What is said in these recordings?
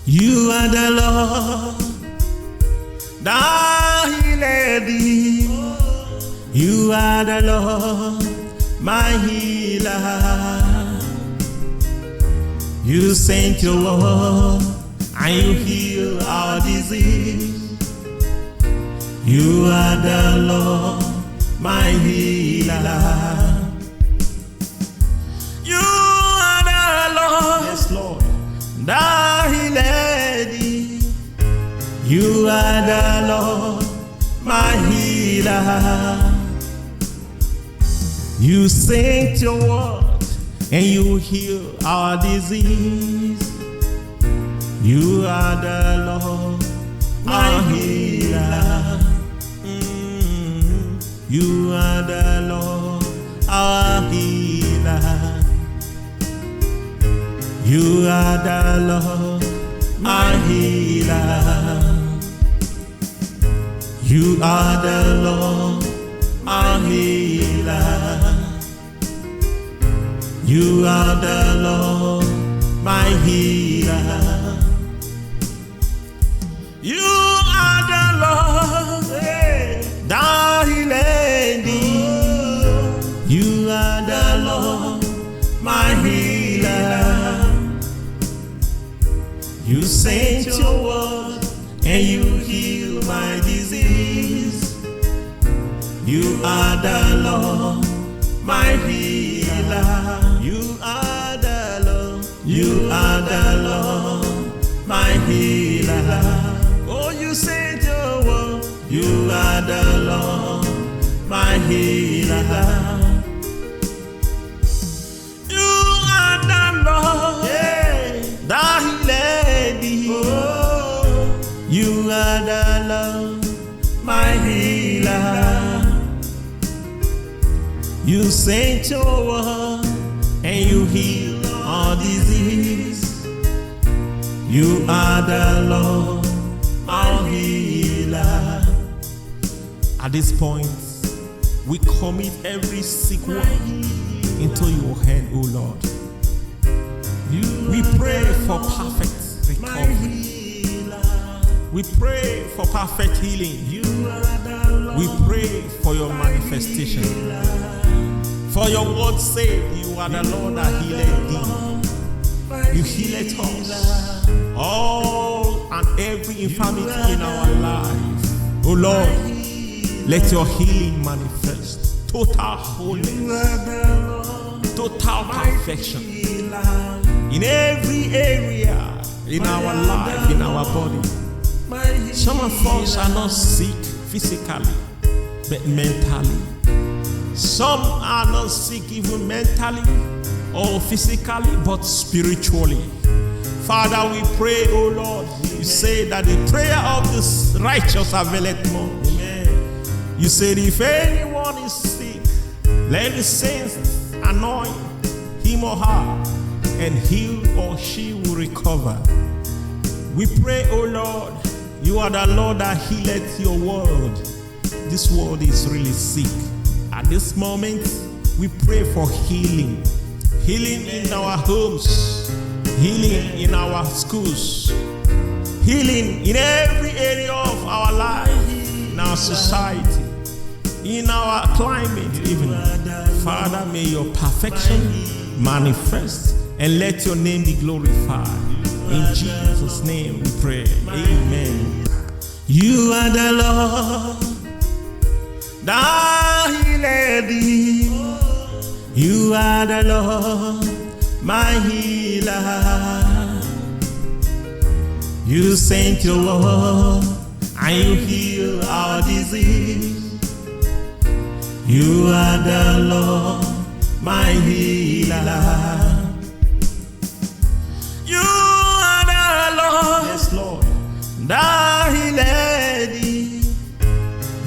You are the Lord that healed thee. You are the Lord, my healer. You sent your word and you heal our disease. You are the Lord, my healer. You are the Lord, yes Lord, that healed thee. You are the Lord, my healer. You sent your word and you heal our disease. You are the Lord, my healer. You are the Lord, our healer. You are the Lord, my healer. You are the Lord, my healer. You are the Lord, my healer. You are the Lord, that healed thee. You are the Lord, my healer. You sent your word and you heal my disease. You are the Lord, my healer. You are the Lord. You are the Lord, my healer. Oh, you sent your word. You are the Lord, my healer. You are the Lord, that healed thee. Oh, you are the Lord, my healer. You sent your word and you heal all disease. You are the Lord, our healer. At this point, we commit every sick one into your hand, O Lord. We pray for perfect recovery. We pray for perfect healing. We pray for your manifestation. For your word said, you are the Lord that healeth thee. You healeth us. All and every infirmity in our life. Oh Lord, let your healing manifest. Total wholeness. Total perfection. In every area in our life, in our body. Some of us are not sick physically, but mentally. Some are not sick even mentally or physically, but spiritually. Father, we pray, oh Lord, you say that the prayer of the righteous availeth much. You said if anyone is sick, let the saints anoint him or her, and he or she will recover. We pray, oh Lord, you are the Lord that healeth your world. This world is really sick. At this moment, we pray for healing. Healing in our homes. Healing in our schools. Healing in every area of our life. In our society. In our climate even. Father, may your perfection manifest. And let your name be glorified. In Jesus' name we pray. Amen. You are the Lord that healed thee. You are the Lord, my healer. You sent your word and you heal our disease. You are the Lord, my healer. You are the Lord, yes Lord, that healed thee.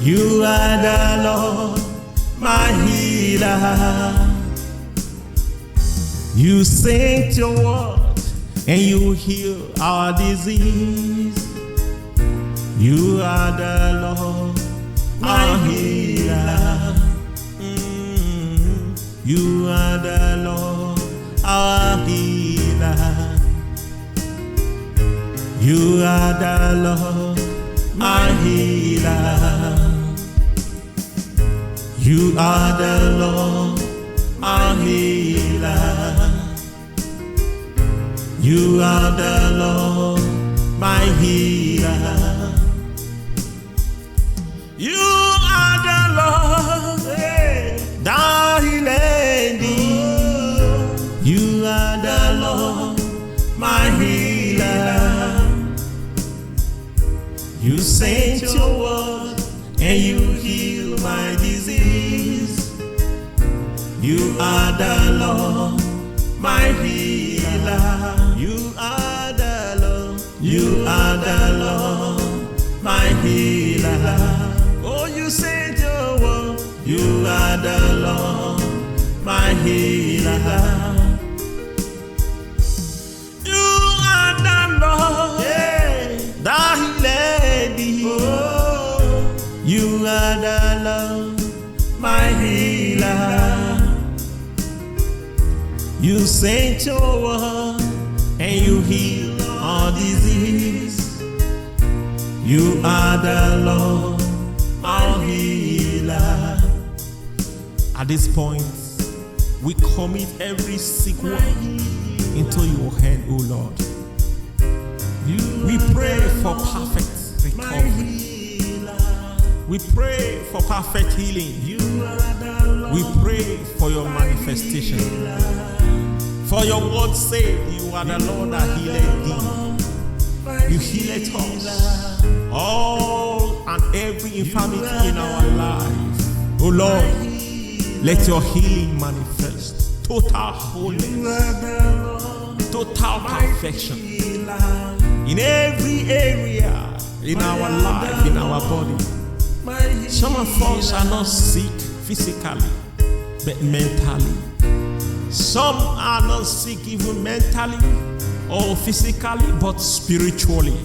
You are the Lord, my healer. You sent your word and you heal our disease. You are the Lord, our healer. You are the Lord, our healer. You are the Lord, my healer. You are the Lord, my healer. You are the Lord, my healer. You are the Lord, that healeth thee. You are the Lord, my healer. You sent your word and you heal my disease. You are the Lord, my healer. You are the Lord. You are the Lord, my healer. Oh, you sent your word. You are the Lord, my healer. You are the Lord, that healeth thee. Oh, you are the Lord, my healer. You sent your word and you heal all disease. You are the Lord, our healer. At this point, we commit every sick one into your hand, O Lord. We pray for perfect recovery. We pray for perfect healing. We pray for your manifestation. For your word said, you are the Lord that healeth thee. You healeth us. All and every infirmity in our life. Oh Lord, let your healing manifest. Total wholeness. Total perfection. In every area in our life, in our body. Some of us are not sick physically, but mentally. Some are not sick even mentally or physically, but spiritually.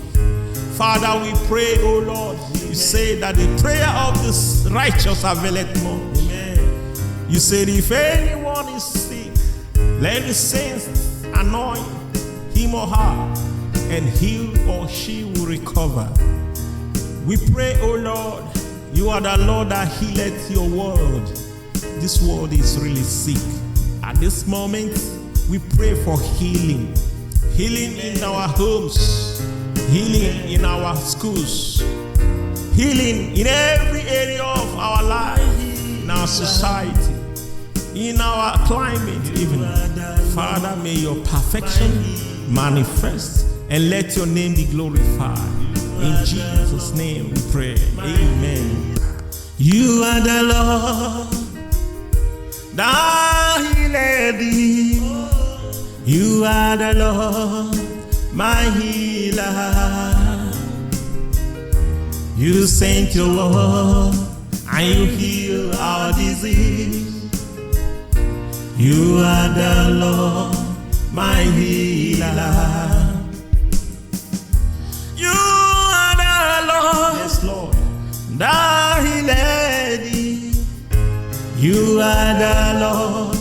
Father, we pray, oh Lord, you say that the prayer of the righteous availeth more. Amen. You said if anyone is sick, let the saints anoint him or her, and he or she will recover. We pray, oh Lord, you are the Lord that healeth your world. This world is really sick. At this moment, we pray for healing. Healing in our homes. Healing in our schools. Healing in every area of our life. In our society. In our climate even. Father, may your perfection manifest. And let your name be glorified. In Jesus' name we pray. Amen. You are the Lord that healeth thee. You are the Lord, my healer. You sent your word and you heal our disease. You are the Lord, my healer. You are the Lord, yes Lord, that healeth thee. You are the Lord,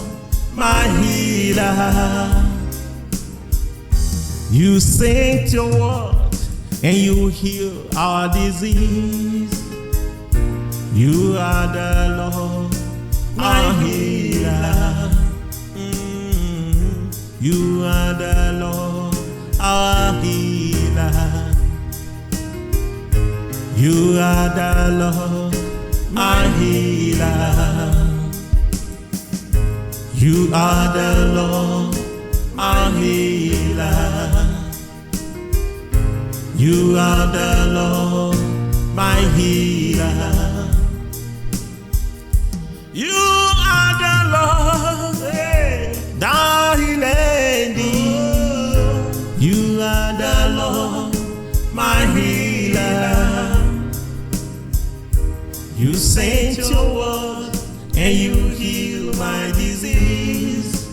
my healer. You sent your word and you heal our disease. You are the Lord, our healer. You are the Lord, our healer. You are the Lord, our healer. You are the Lord, our healer. You are the Lord, my healer. You are the Lord, that healeth thee. You are the Lord, my healer. You sent your word and you heal my disease.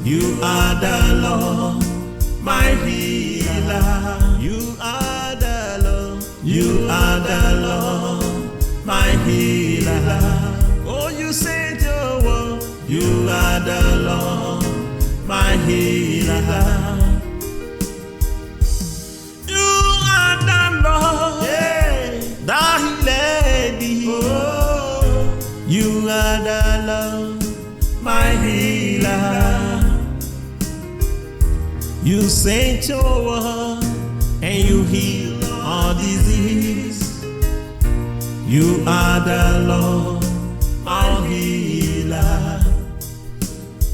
You are the Lord, my healer. You are the Lord. You are the Lord, my healer. Oh, you sent your word. You are the Lord, my healer. sent your word and you heal all disease. You are the Lord, our healer.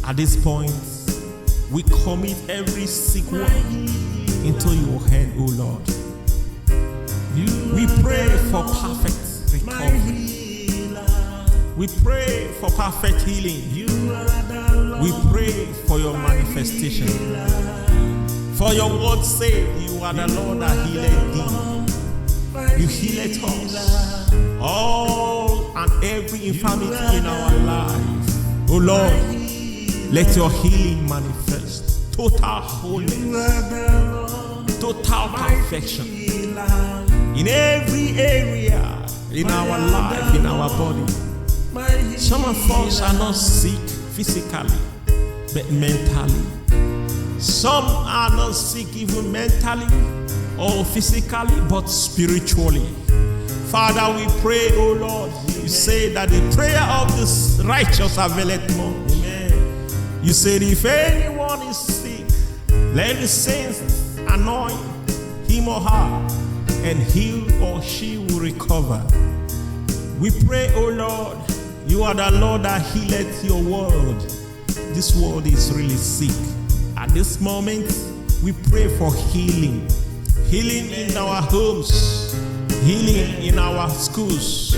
At this point, we commit every sick one into your hand, O Lord. We pray for perfect recovery. We pray for perfect healing. We pray for your manifestation. For your word said, you are the Lord that healeth thee. You healeth us. All and every infirmity in our life. Oh Lord, let your healing manifest. Total wholeness. Total perfection. In every area in our life, in our body. Some of us are not sick physically, but mentally. Some are not sick even mentally or physically, but spiritually. Father, we pray, O Lord, you say that the prayer of the righteous availeth much. Amen. You said if anyone is sick, let the saints anoint him or her, and he or she will recover. We pray, O Lord, you are the Lord that healeth your world. This world is really sick. At this moment, we pray for healing. Healing in our homes. Healing in our schools.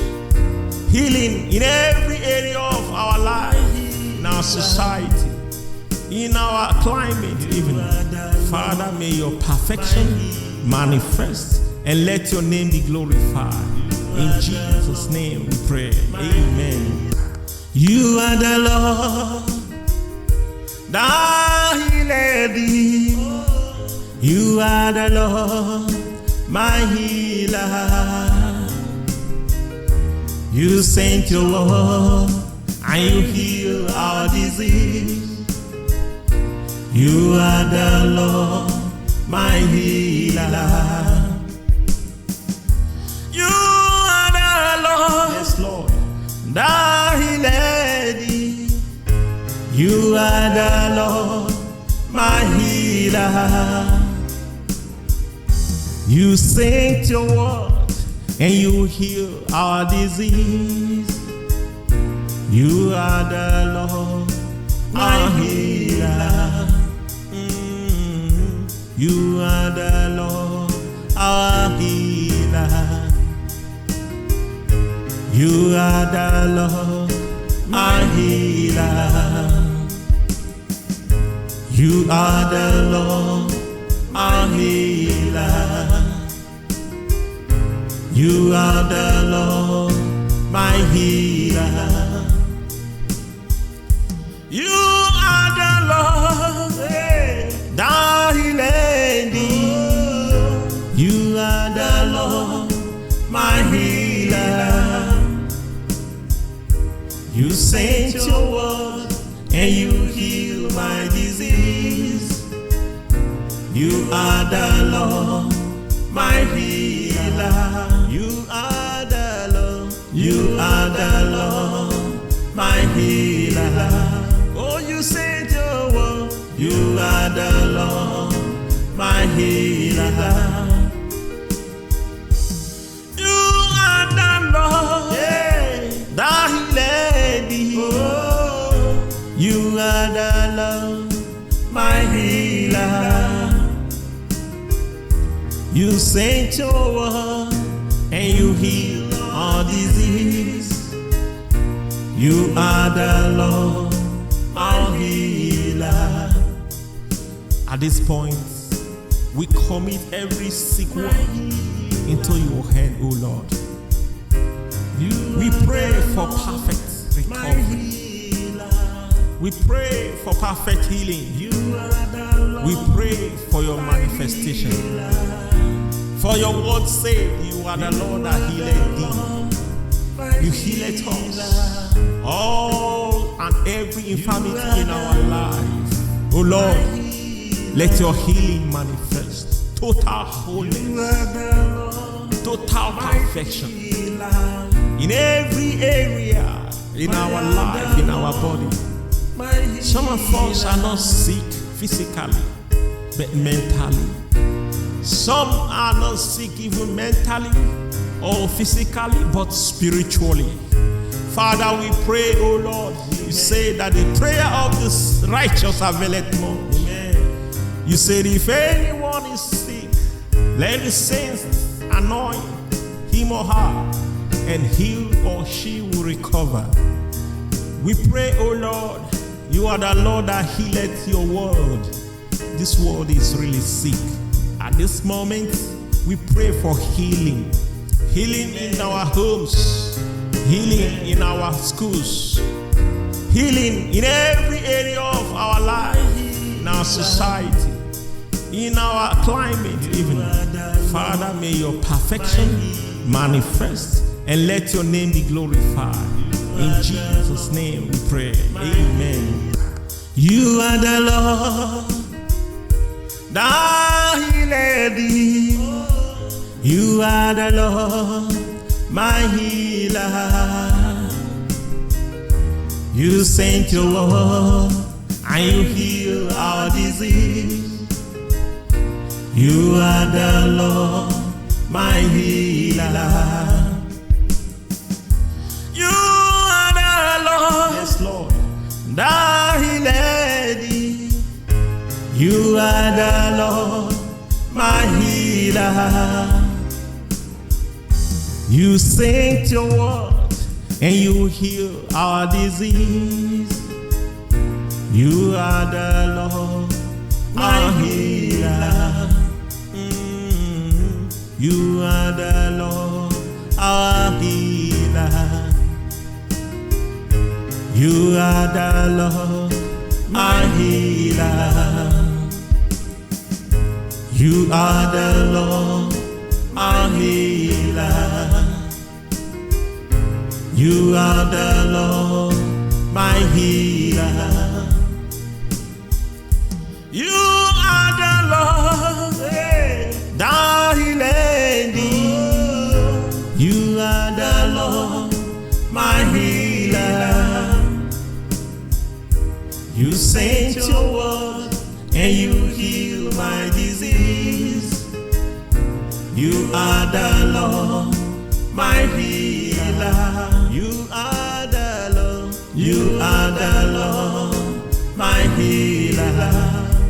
Healing in every area of our life. In our society. In our climate even. Father, may your perfection manifest. And let your name be glorified. In Jesus' name we pray. Amen. You are the Lord that healeth thee. You are the Lord, my healer. You sent your word and you heal our disease. You are the Lord, my healer. Lord, that healeth thee. You are the Lord, my healer. You sent your word and you heal our disease. You are the Lord, my healer. You are the Lord, our healer. You are the Lord, my healer. You are the Lord, my healer. You are the Lord, my healer. You are the Lord, that healeth thee. You are the Lord, my healer. You sent your word and you heal my disease. You are the Lord, my healer. You are the Lord. You are the Lord, my healer. Oh, you sent your word. You are the Lord, my healer. You are the Lord, that healeth thee. Oh, you are the Lord, my healer. You sent your word and you heal all disease. You are the Lord, our healer. At this point, we commit every sick one into your hand, O Lord. We pray for perfect recovery. We pray for perfect healing. We pray for your manifestation. For your word said, you are the Lord that healeth thee. You healeth us. All and every infirmity in our life. Oh Lord, let your healing manifest. Total wholeness. Total perfection. In every area in our life, in our body. Some of us are not sick physically, but mentally. Some are not sick even mentally or physically, but spiritually. Father, we pray, O Lord, you say that the prayer of the righteous availeth much. You said if anyone is sick, let the saints anoint him or her, and he or she will recover. We pray, O Lord, you are the Lord that healeth your world. This world is really sick. At this moment, we pray for healing. Healing in our homes, healing in our schools, healing in every area of our life, in our society, in our climate even. Father, may your perfection manifest and let your name be glorified. In Jesus' name we pray. Amen. You are the Lord that healeth thee. You are the Lord, my healer. You sent your word and you heal our disease. You are the Lord, my healer. You are the Lord, yes, Lord, that healeth thee. You are the Lord, my healer. You sent your word and you heal our disease. You are the Lord, my healer. You are the Lord, our healer. You are the Lord, our healer. You are the Lord, our healer. You are the Lord, my healer. You are the Lord, that healeth thee. You are the Lord, my healer. You sent your word and you heal my disease. You are the Lord, my healer. You are the Lord. You are the Lord, my healer.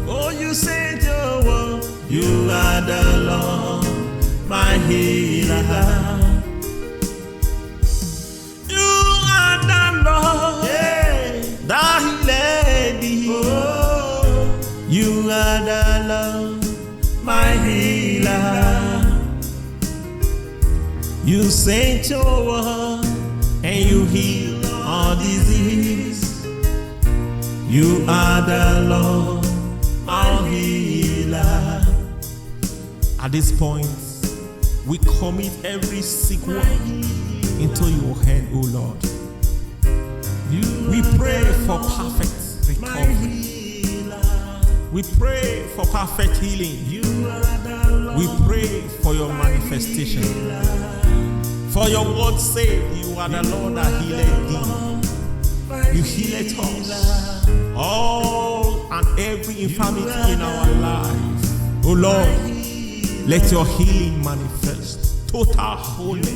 Oh, you sent your word. You are the Lord, my healer. You are the Lord, that healeth thee. Oh, you are the Lord, my healer. You sent your word and you heal all disease. You are the Lord, our healer. At this point, we commit every sick one into your hand, O Lord. We pray for perfect recovery. We pray for perfect healing. We pray for your manifestation. For your word said, you are the Lord that healeth thee. You healeth us. All and every infirmity in our life. Oh Lord, let your healing manifest. Total wholeness.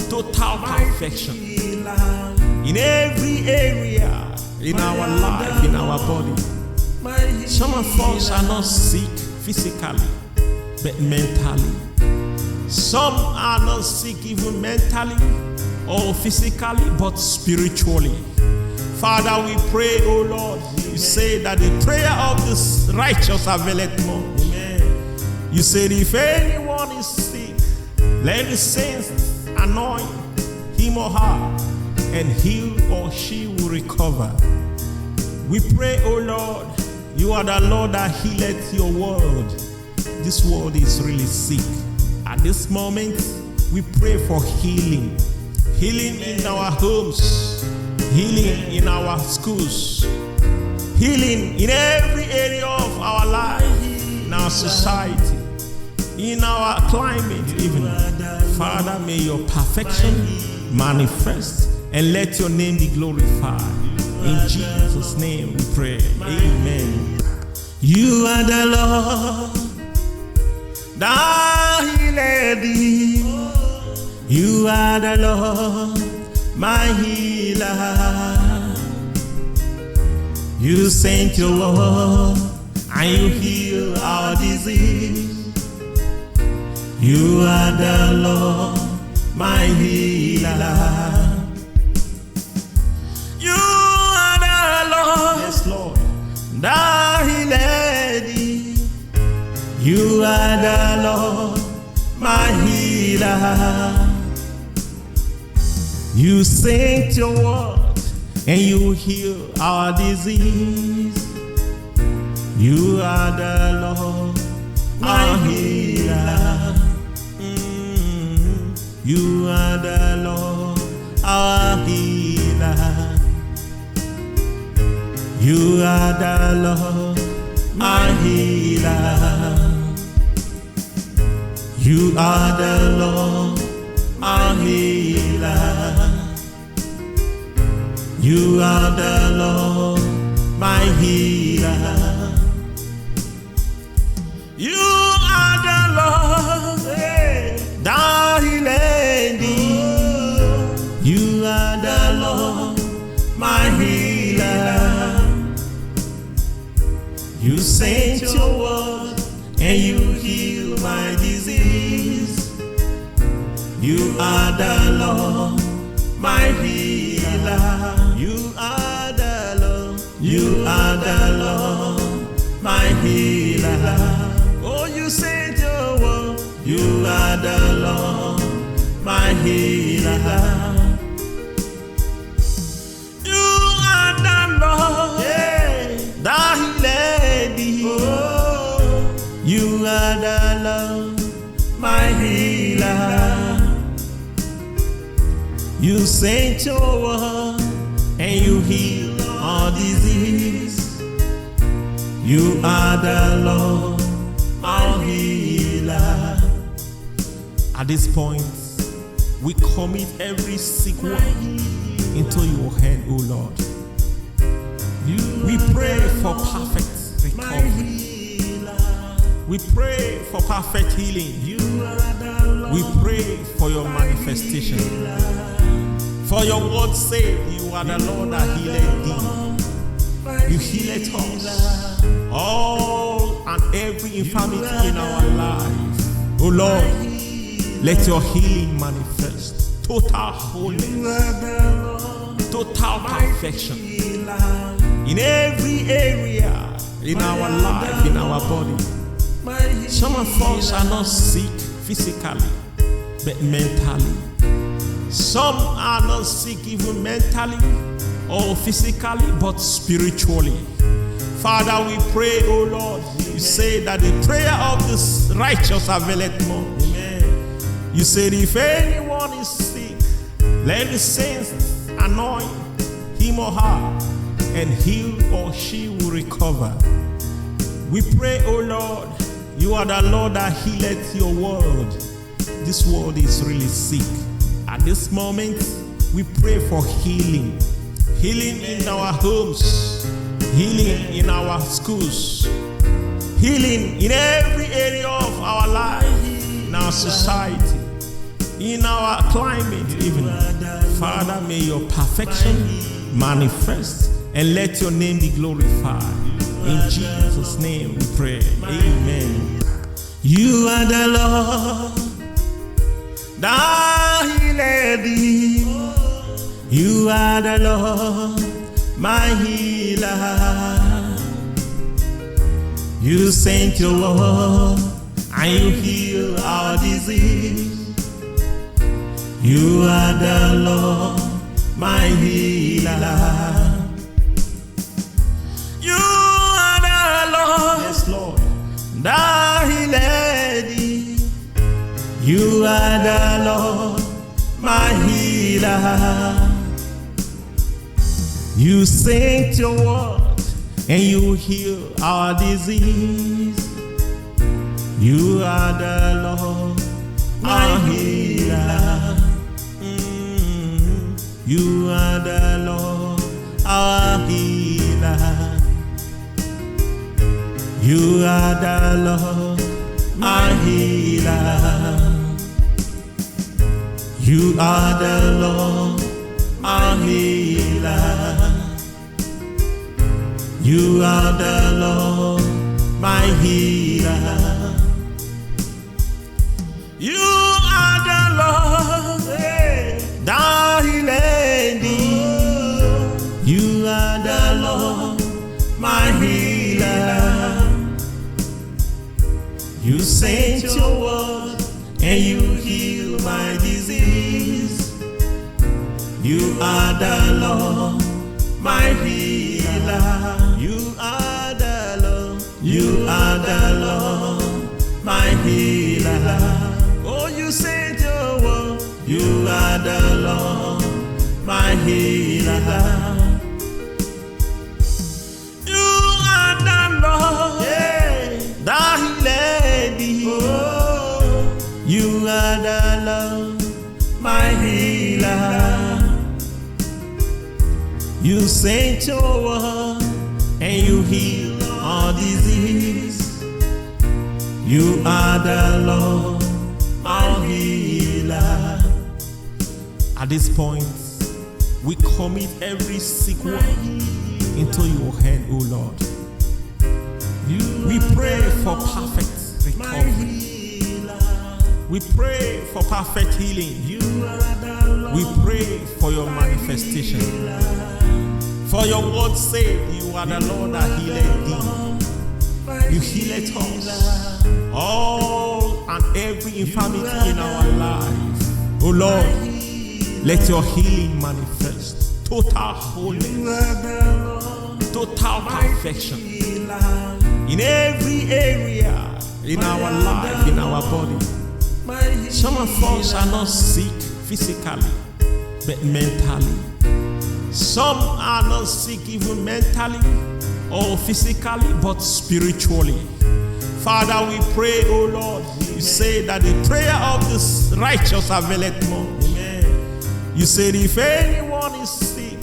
Total perfection. In every area in our life, in our body. Some of us are not sick physically, but mentally. Some are not sick even mentally or physically, but spiritually. Father, we pray, O Lord, you say that the prayer of the righteous availeth much. You said if anyone is sick, let the saints anoint him or her, and he or she will recover. We pray, O Lord, you are the Lord that healeth your world. This world is really sick. At this moment, we pray for healing. Healing in our homes, healing in our schools, healing in every area of our life, in our society, in our climate even. Father, may your perfection manifest and let your name be glorified. In Jesus' name we pray. Amen. You are the Lord that healed thee. You are the Lord, my healer. You sent your word and you heal our disease. You are the Lord, my healer. You are the Lord, yes, Lord, that healed thee. You are the Lord, my healer. You sent your word and you heal our disease. You are the Lord, my healer. You are the Lord, our healer. You are the Lord, our healer. You are the Lord, our healer. You are the Lord, my healer. You are the Lord, that healed thee. You are the Lord, my healer. You sent your word and you heal my disease. You are the Lord, my healer. You are the Lord. You are the Lord, my healer. Oh, you sent your word. You are the Lord, my healer. You are the Lord, that healed thee. Oh, you are the Lord, my healer. You sent your word and you heal our disease. You are the Lord, our healer. At this point, we commit every sick one into your hand, O Lord. We pray for perfect recovery. We pray for perfect healing. We pray for your manifestation. For your word said, you are the Lord that healed thee. You healed us. All and every infirmity in our life. Oh Lord, let your healing manifest. Total wholeness. Total perfection. In every area in our life, in our body. Some of us are not sick physically, but mentally. Some are not sick even mentally or physically, but spiritually. Father, we pray, oh Lord, you say that the prayer of the righteous availeth much. You said if anyone is sick, let the saints anoint him or her, and he or she will recover. We pray, oh Lord, you are the Lord that healeth your world. This world is really sick. At this moment, we pray for healing. Healing in our homes. Healing in our schools. Healing in every area of our life. In our society. In our climate even. Father, may your perfection manifest and let your name be glorified. In Jesus' name we pray. Amen. You are the Lord that healed thee. You are the Lord, my healer. You sent your word and you heal our disease. You are the Lord, my healer. You are the Lord, yes Lord, that healed thee. You are the Lord, my healer. You sent your word and you heal our disease. You are the Lord, my healer. You are the Lord, our healer. You are the Lord, my healer. You are the Lord, my healer. You are the Lord, my healer. You are the Lord, that healeth thee. You are the Lord, my healer. You sent your word and you heal my disease. You are the Lord, my healer. You are the Lord. You are the Lord, my healer. Oh, you sent your word. You are the Lord, my healer. You are the Lord, that healeth thee. Oh, you are the Lord, my healer. You sent your word and you heal all disease. You are the Lord, our healer. At this point, we commit every sick one into your hand, O Lord. We pray for perfect recovery. We pray for perfect healing. We pray for your manifestation. For your word said, you are the Lord that healeth thee. You healeth us. All and every infirmity in our life. Oh Lord, let your healing manifest. Total wholeness. Total perfection. In every area in our life, in our body. Some of us are not sick physically, but mentally. Some are not sick even mentally or physically, but spiritually. Father, we pray, oh Lord, you say that the prayer of the righteous availeth much. You said if anyone is sick,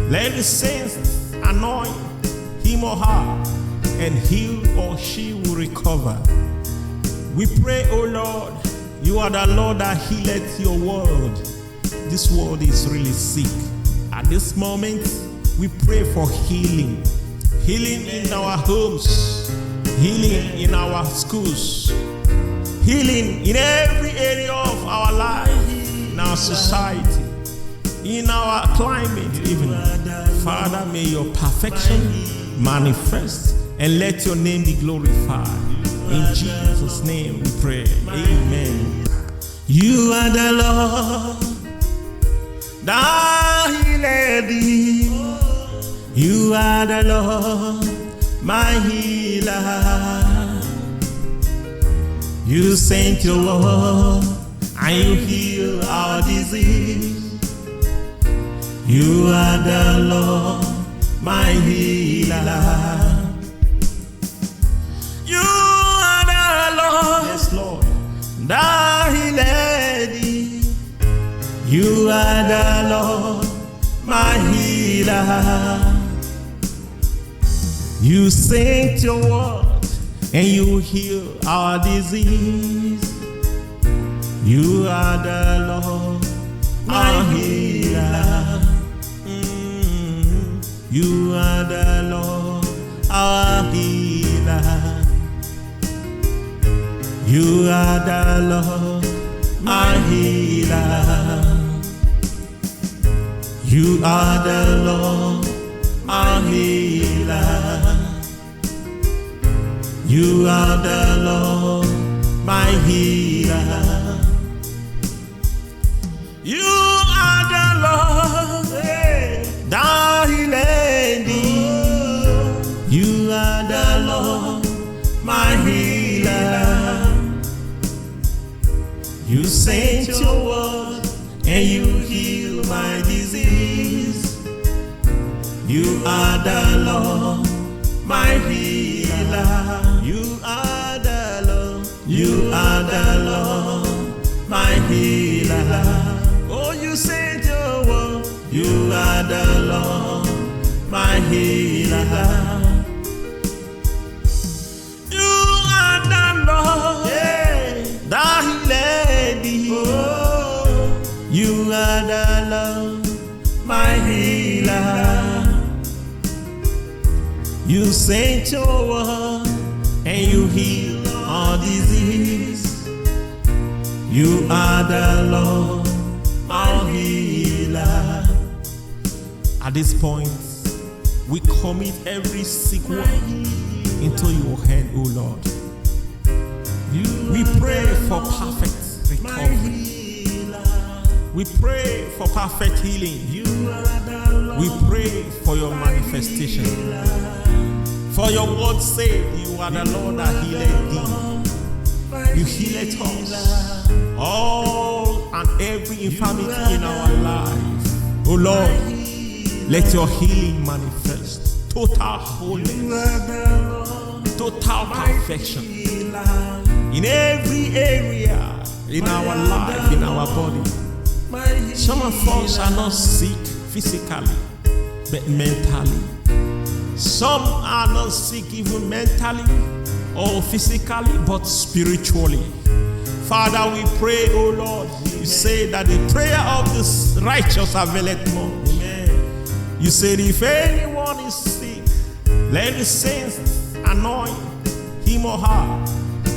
let the saints anoint him or her, and he or she will recover. We pray, oh Lord, you are the Lord that healeth your world. This world is really sick. At this moment, we pray for healing. Healing in our homes. Healing in our schools. Healing in every area of our life. In our society. In our climate even. Father, may your perfection manifest. And let your name be glorified. In Jesus' name we pray. Amen. You are the Lord that healeth thee. You are the Lord, my healer. You sent your word and you heal our disease. You are the Lord, my healer. You are the Lord, yes Lord, that healeth thee. You are the Lord, my healer. You sent your word and you heal our disease. You are the Lord, our healer. You are the Lord, our healer. You are the Lord, my healer. You are the Lord, our healer. You are the Lord, my healer. You are the Lord, that healeth thee. You are the Lord, my healer. You sent your word and you heal my disease. You are the Lord, my healer. You are the Lord. You are the Lord, my healer. Oh, you sent your word. You are the Lord, my healer. sent your word and you heal all disease. You are the Lord, our healer. At this point, we commit every sick one into your hand, O Lord. We pray for perfect recovery. We pray for perfect healing. We pray for your manifestation. For your word said, you are the Lord that healeth thee. You healeth us. All and every infirmity in our life. Oh Lord, let your healing manifest. Total wholeness. Total perfection. In every area in our life, in our body. Some of us are not sick physically, but mentally. Some are not sick even mentally or physically, but spiritually. Father, we pray, oh Lord, you say that the prayer of the righteous availeth much. Amen. You said if anyone is sick, let the saints anoint him or her,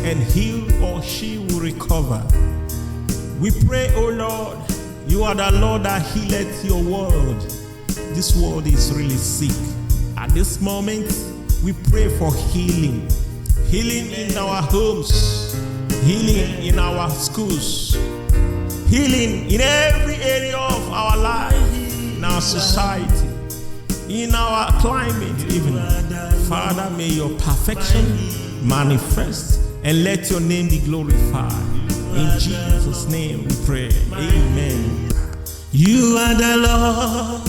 and he or she will recover. We pray, oh Lord, you are the Lord that healeth your world. This world is really sick. At this moment, we pray for healing. Healing in our homes. Healing in our schools. Healing in every area of our life. In our society. In our climate even. Father, may your perfection manifest. And let your name be glorified. In Jesus' name we pray. Amen. You are the Lord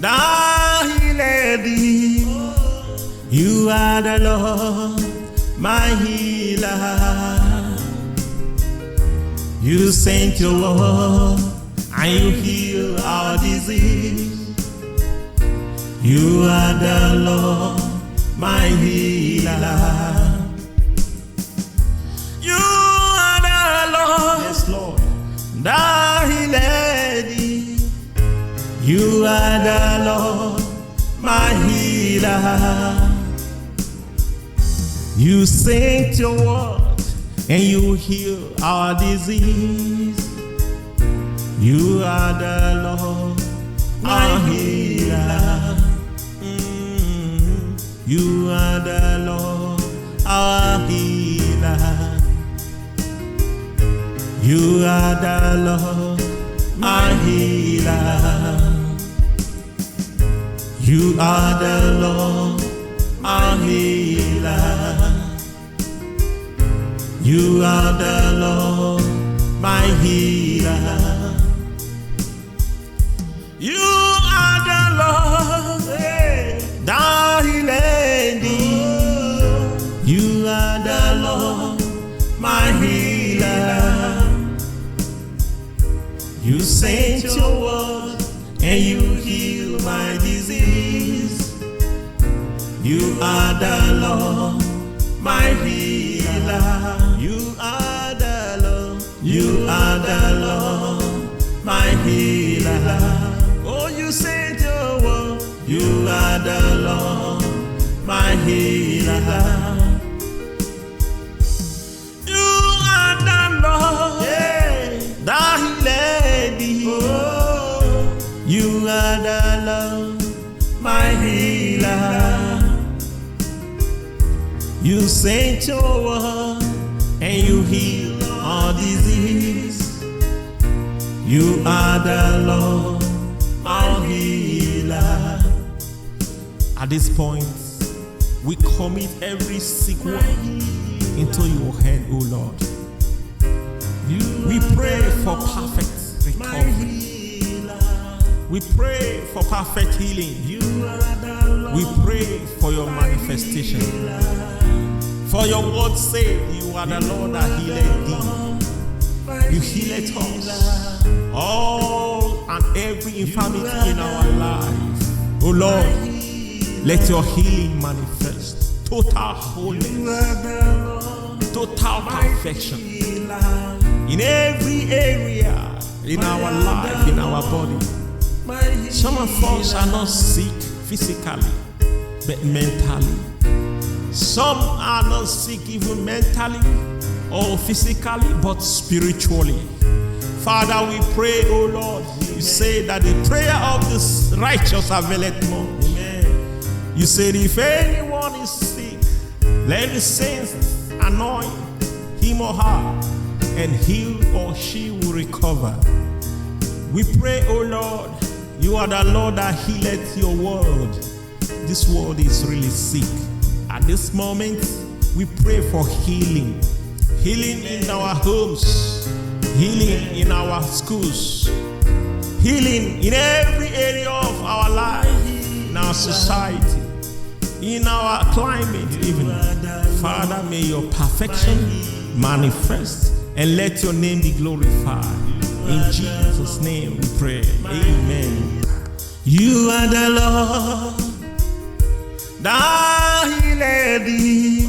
that healeth thee. You are the Lord, my healer. You sent your word and you heal our disease. You are the Lord, my healer. That healeth thee. You are the Lord, my healer. You sent your word and you heal our disease. You are the Lord, our healer. You are the Lord, our healer. You are the Lord, my healer. You are the Lord, my healer. You are the Lord, my healer. You are the Lord, that healeth thee. You are the Lord, my healer. You sent your word and you heal my disease. You are the Lord, my healer. You are the Lord. You are the Lord, my healer. Oh, you sent your word. You are the Lord, my healer. You are the Lord, my healer. You sent your word and you heal all disease. You are the Lord, our healer. At this point, we commit every sick one into your hand, O Lord. We pray for perfect recovery. We pray for perfect healing. We pray for your manifestation. For your word said, you are the Lord that healeth thee. You healeth us. All and every infirmity in our life. Oh Lord, let your healing manifest. Total wholeness. Total perfection. In every area in our life, in our body. Some of us are not sick physically, but mentally. Some are not sick even mentally or physically, but spiritually. Father, we pray, O Lord, you say that the prayer of the righteous availeth much. Amen. You said if anyone is sick, let the saints anoint him or her, and he or she will recover. We pray, O Lord, you are the Lord that healeth your world. This world is really sick. At this moment, we pray for healing. Healing in our homes, healing in our schools, healing in every area of our life, in our society, in our climate even. Father, may your perfection manifest and let your name be glorified. In Jesus' name we pray. Amen. You are the Lord that healeth thee.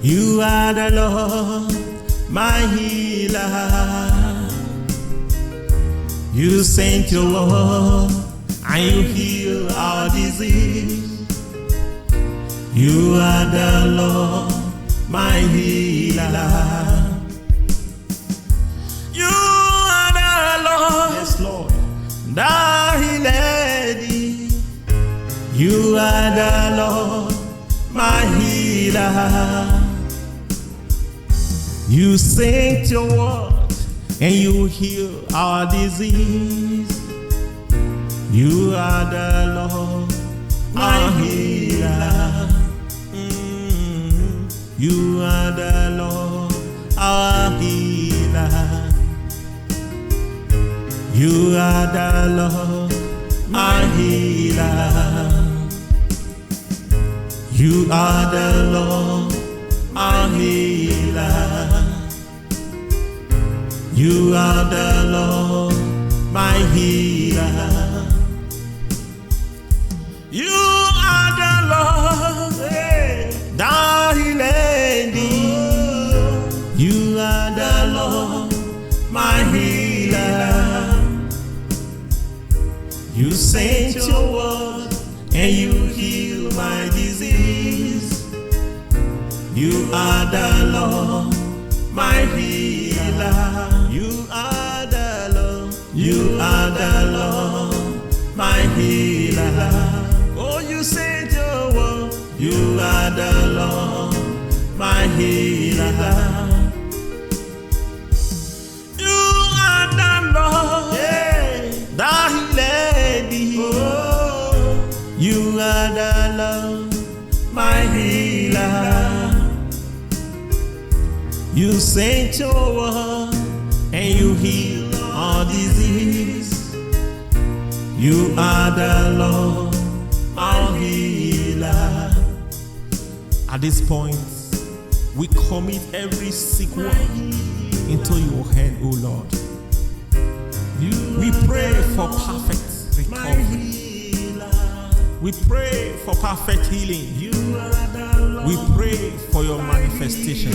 You are the Lord, my healer. You sent your word and you heal our disease. You are the Lord, my healer. You are the Lord, yes, Lord, that healeth thee. You are the Lord, my healer. You sent your word and you heal our disease. You are the Lord, my healer. You are the Lord, our healer. You are the Lord, our healer. You are the Lord, our healer. You are the Lord, my healer. You are the Lord, that healeth thee. You are the Lord, my healer. You sent your word and you heal my disease. You are the Lord, my healer. You are the Lord. You are the Lord, my healer. Oh, you sent your word. You are the Lord, my healer. You are the Lord, that healeth thee. Oh, you are the Lord, my healer. You sent your word and you heal our disease. You are the Lord, our healer. At this point, we commit every sick one into your hand, O Lord. We pray for perfect recovery. We pray for perfect healing. We pray for your manifestation.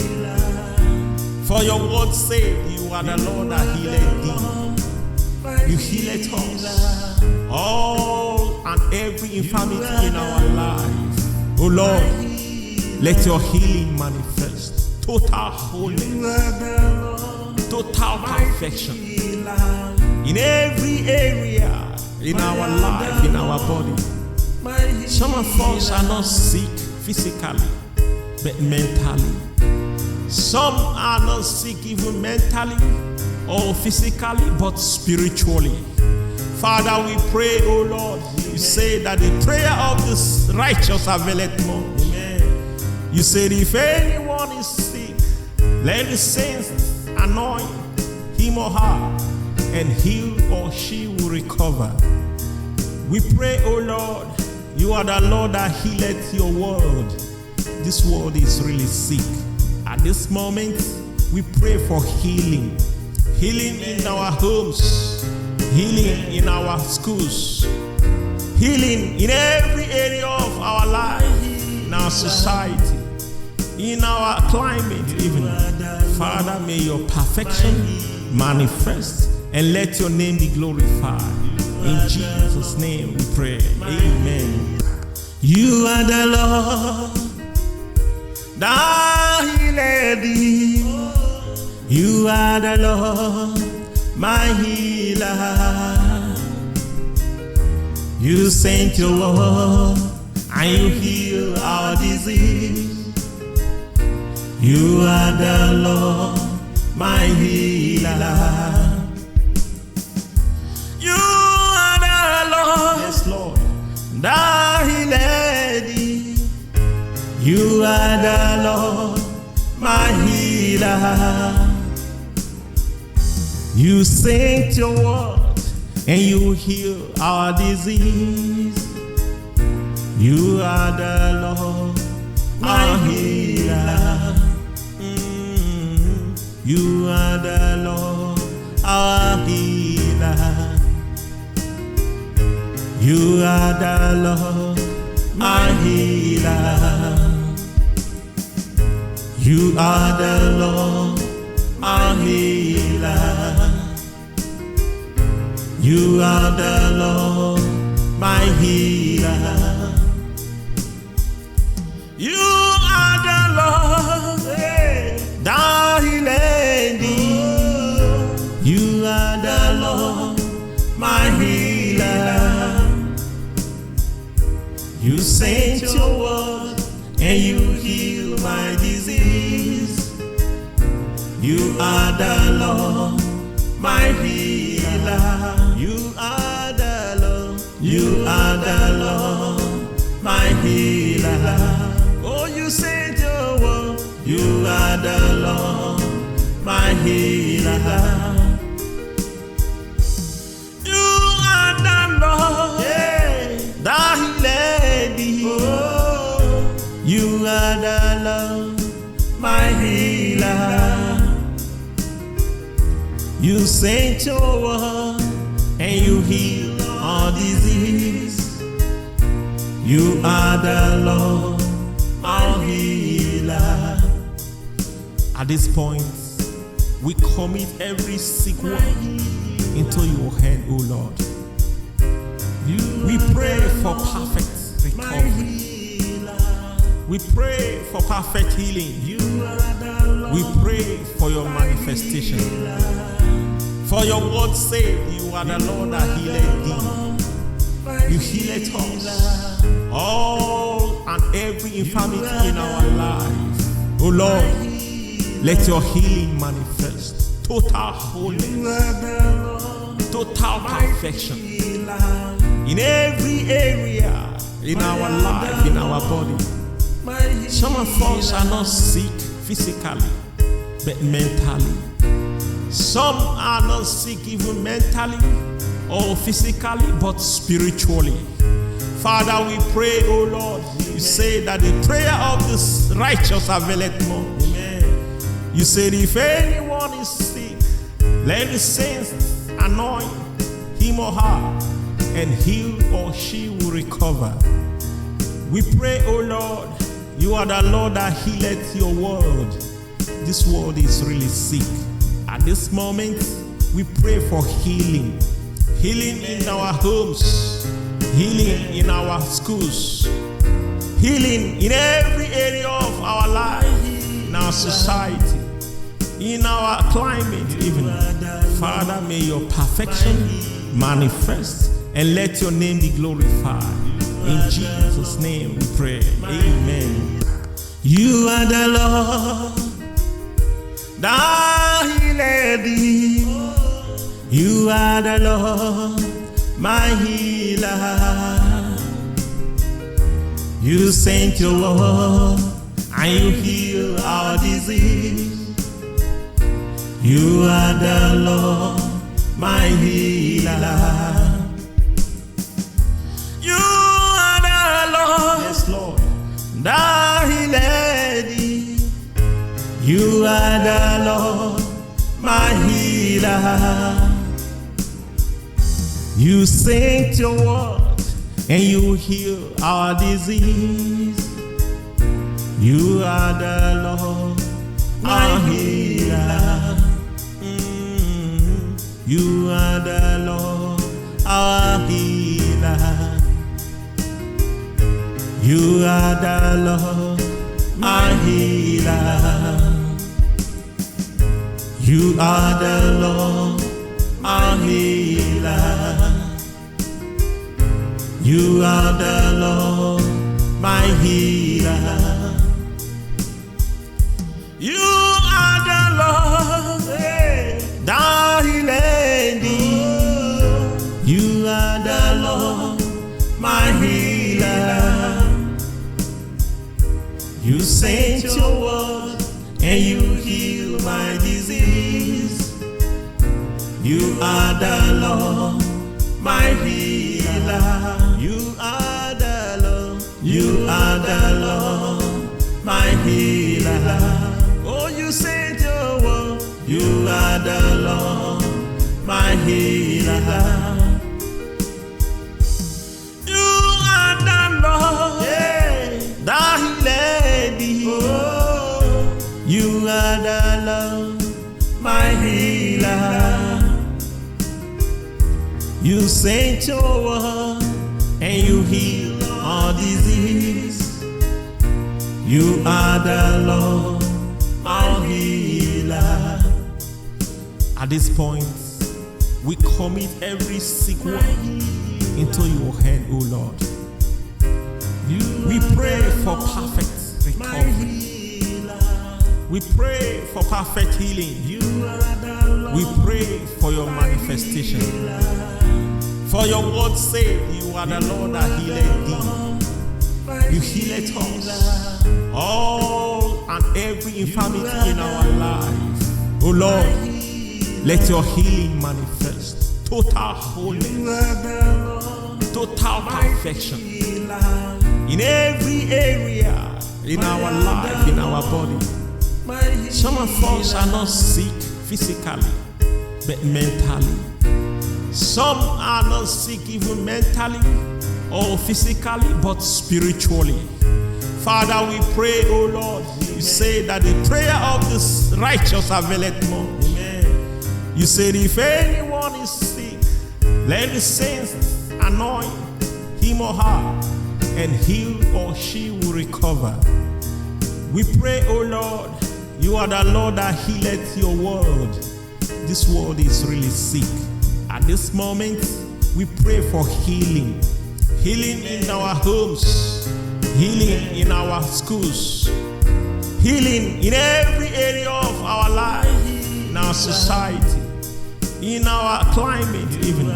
For your word said, you are the Lord that healeth thee. You healeth us. All and every infirmity in our life. Oh Lord, let your healing manifest. Total wholeness. Total perfection. In every area in our life, in our body. Some of us are not sick physically, but mentally. Some are not sick even mentally or physically, but spiritually. Father, we pray, O Lord, you say that the prayer of the righteous availeth much. Amen. You said if anyone is sick, let the saints anoint him or her, and he or she will recover. We pray, O Lord, you are the Lord that healeth your world. This world is really sick. At this moment, we pray for healing. Healing in our homes, healing in our schools, healing in every area of our life, in our society, in our climate even. Father, may your perfection manifest and let your name be glorified. In Jesus' name we pray. Amen. You are the Lord that healed thee. You are the Lord, my healer. You sent your word and you heal our disease. You are the Lord, my healer. You are the Lord, yes, Lord, that healed thee. You are the Lord, my healer. You sent your word and you heal our disease. You are the Lord, my healer. You are the Lord, our healer. You are the Lord, our healer. You are the Lord, our healer. You are the Lord, my healer. You are the Lord, that healed thee. You are the Lord, my healer. You sent your word and you heal my disease. You are the Lord, my healer. You are the Lord. You are the Lord, my healer. Oh, you sent your word. You are the Lord, my healer. You are the Lord, yeah, that healed thee. Oh, you are the Lord, my healer. You sent your word and you heal all disease. You are the Lord, our healer. At this point, we commit every sick one into your hand, O Lord. We pray for perfect recovery. We pray for perfect healing. We pray for your manifestation. For your word said, you are the Lord that healed thee. You healed us. All and every infirmity in our life. Oh Lord, let your healing manifest. Total wholeness. Total perfection. In every area in our life, in our body. Some of us are not sick physically, but mentally. Some are not sick even mentally or physically, but spiritually. Father, we pray, oh Lord, you say that the prayer of the righteous availeth more. Amen. You said if anyone is sick, let the saints anoint him or her, and he or she will recover. We pray, oh Lord, you are the Lord that healeth your world. This world is really sick. At this moment, we pray for healing. Healing in our homes. Healing in our schools. Healing in every area of our life. In our society. In our climate even. Father, may your perfection manifest. And let your name be glorified. In Jesus' name we pray. Amen. You are the Lord that healed thee. You are the Lord, my healer. You sent your word and you heal our disease. You are the Lord, my healer. You are the Lord, yes Lord, that healed thee. You are the Lord, my healer. You sent your word and you heal our disease. You are the Lord, my healer. You are the Lord, our healer. You are the Lord, my healer. You are the Lord, my healer. You are the Lord, my healer. You are the Lord, that healeth thee. You are the Lord, my healer. You sent your word and you heal my disease. You are the Lord, my healer. You are the Lord. You are the Lord, my healer. Oh, you sent your word. You are the Lord, my healer. You are the Lord, that healeth thee. Oh, you are the Lord, my healer. You sent your word and you heal all disease. You are the Lord, my healer. At this point, we commit every sick one into your hand, O Lord. We pray for perfect recovery. We pray for perfect healing. We pray for your manifestation. For your word said, you are the Lord that healeth thee. You healeth us. All and every infirmity in our life. Oh Lord, let your healing manifest. Total wholeness. Total perfection. In every area in our life, in our body. Some of us are not sick physically, but mentally. Some are not sick even mentally or physically, but spiritually. Father, we pray, oh Lord, you say that the prayer of the righteous availeth more. You said if anyone is sick, let the saints anoint him or her, and he or she will recover. We pray, oh Lord, you are the Lord that healeth your world. This world is really sick. At this moment, we pray for healing. Healing in our homes. Healing in our schools. Healing in every area of our life. In our society. In our climate even.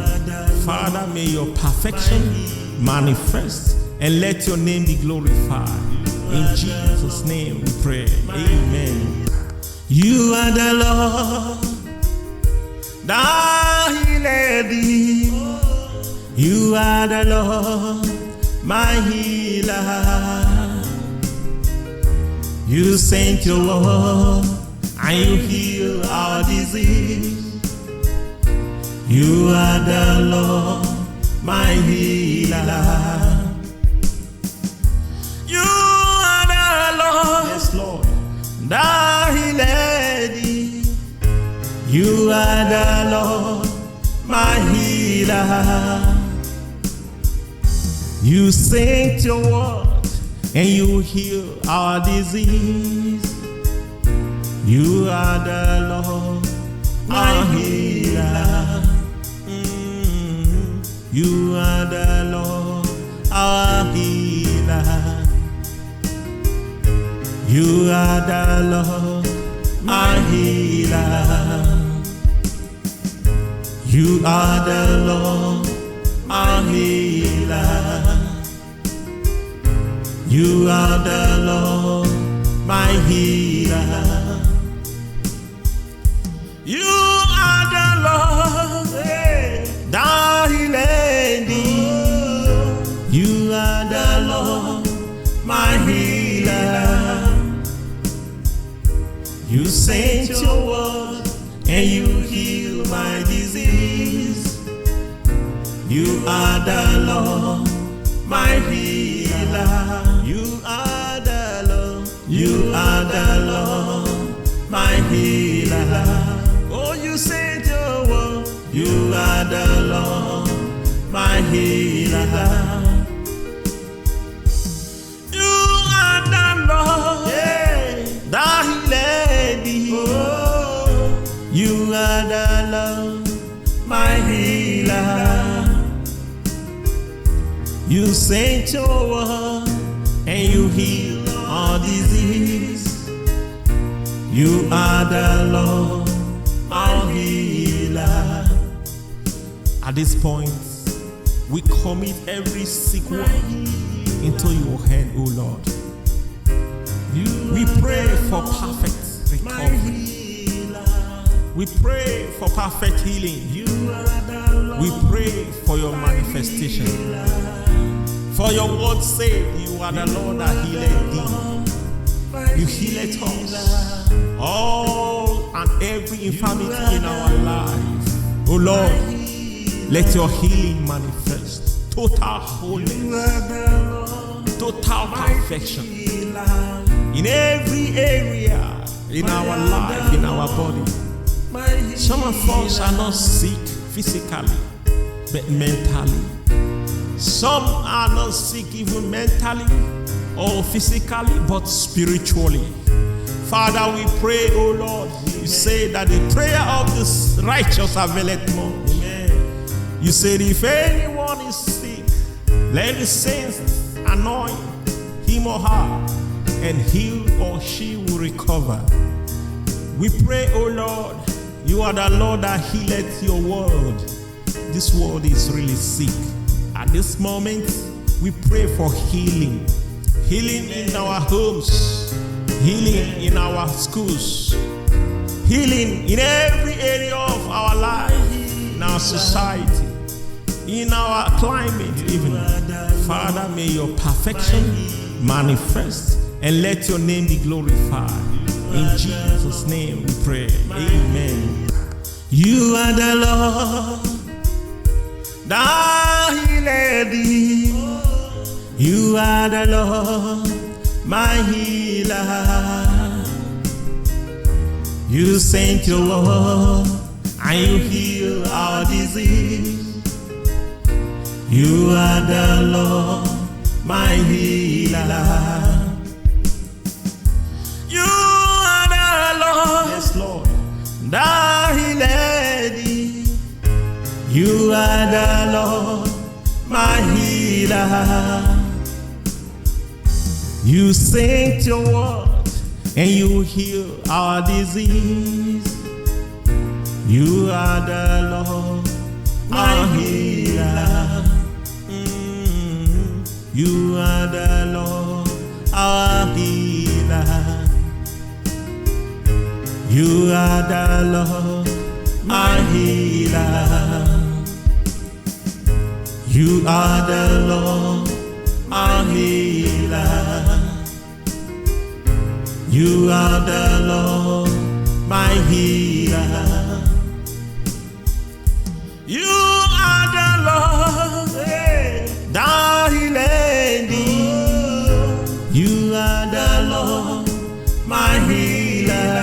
Father, may your perfection manifest and let your name be glorified. In Jesus' name we pray. Amen. You are the Lord that healeth thee. You are the Lord, my healer. You sent your word and you heal our disease. You are the Lord, my healer. You are the Lord, yes Lord, that healeth thee. You are the Lord, my healer. You sent your word and you heal our disease. You are the Lord, my healer. You are the Lord, our healer. You are the Lord, my healer. You are the Lord, my healer. You are the Lord, my healer. You are the Lord, that healeth thee. You are the Lord, my healer. You sent your word and you heal my disease. You are the Lord, my healer. You are the Lord. You are the Lord, my healer. Oh, you sent your word. You are the Lord, my healer. are the Lord, my healer. You sent your word and you heal all disease. You are the Lord, our healer. At this point, we commit every sick one into your hand, O Lord. We pray for perfect recovery. We pray for perfect healing. We pray for your manifestation. For your word said, you are the Lord that healeth thee. You healeth us. All and every infirmity in our life. O Lord, let your healing manifest. Total wholeness. Total perfection. In every area in our life, in our body. Some of us are not sick physically, but mentally. Some are not sick even mentally or physically, but spiritually. Father, we pray, oh Lord, you say that the prayer of the righteous availeth much. You said if anyone is sick, let the saints anoint him or her, and he or she will recover. We pray, oh Lord, you are the Lord that healeth your world. This world is really sick. At this moment, we pray for healing. Healing in our homes. Healing in our schools. Healing in every area of our life. In our society. In our climate even. Father, may your perfection manifest. And let your name be glorified. In Jesus' name we pray. Amen. You are the Lord that healeth thee. You are the Lord, my healer. You sent your word and you heal our disease. You are the Lord, my healer. You are the Lord, yes Lord, that healeth thee. You are the Lord, my healer. You sent your word and you heal our disease. You are the Lord, our healer. You are the Lord, our healer. You are the Lord, our healer. You are the Lord, our healer. You are the Lord, my healer. You are the Lord, that healeth thee. You are the Lord, my healer.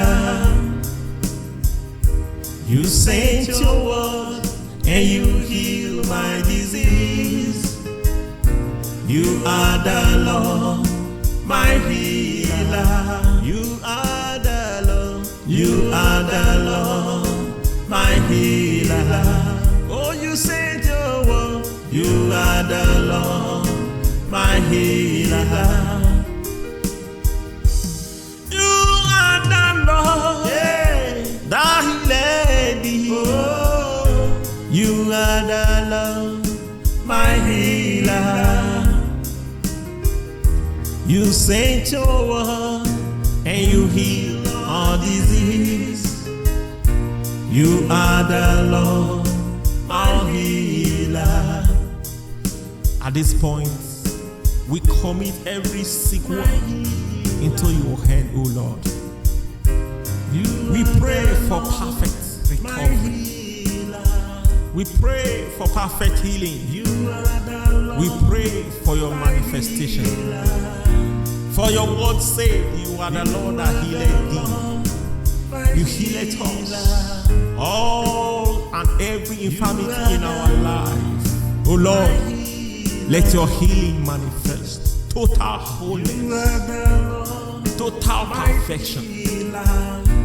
You sent your word and you heal my disease. You are the Lord, my healer. You are the Lord. You are the Lord, my healer. Oh, you sent your word. You are the Lord, my healer. You are the Lord, that healeth thee. Oh, you are the Lord, my healer. You sent your word and you heal all disease. You are the Lord, our healer. At this point, we commit every sick one into your hand, O Lord. We pray for perfect recovery. We pray for perfect healing. We pray for your manifestation. For your word said, you are the Lord that healeth thee. You healeth us. All and every infirmity in our life. Oh Lord, let your healing manifest. Total wholeness. Total perfection.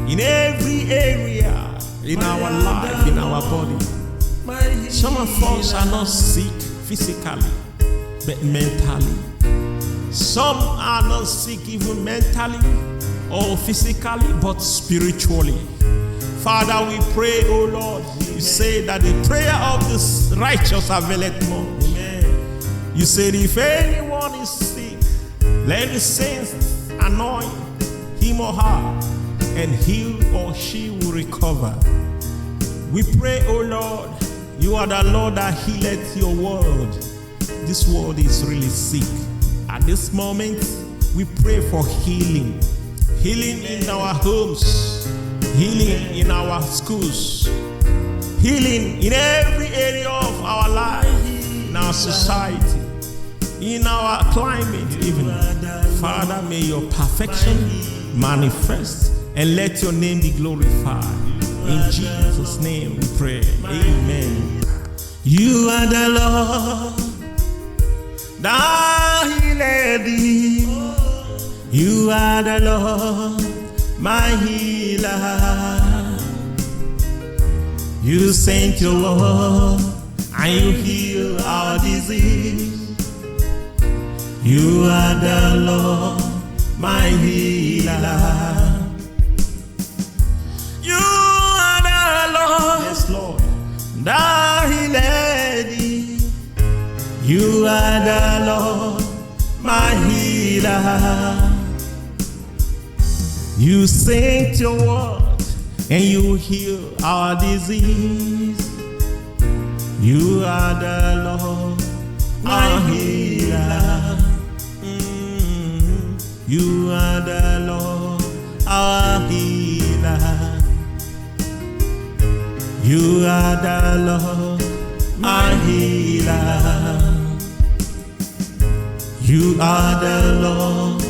In every area in our life, in our body. Some of us are not sick physically, but mentally. Some are not sick even mentally or physically, but spiritually. Father, we pray, oh Lord, you say that the prayer of the righteous availeth more. Amen. You said if anyone is sick, let the saints anoint him or her, and he or she will recover. We pray, oh Lord, you are the Lord that healeth your world. This world is really sick. At this moment, we pray for healing. Healing in our homes, healing in our schools, healing in every area of our life, in our society, in our climate even. Father, may your perfection manifest and let your name be glorified. In Jesus' name we pray. Amen. You are the Lord that healed thee. You are the Lord, my healer. You sent your word and you heal our disease. You are the Lord, my healer. You are the Lord, yes, Lord, that healed thee. You are the Lord, my healer. You sent your word and you heal our disease. You are the Lord, our healer. You are the Lord, our healer. You are the Lord, our healer. You are the Lord,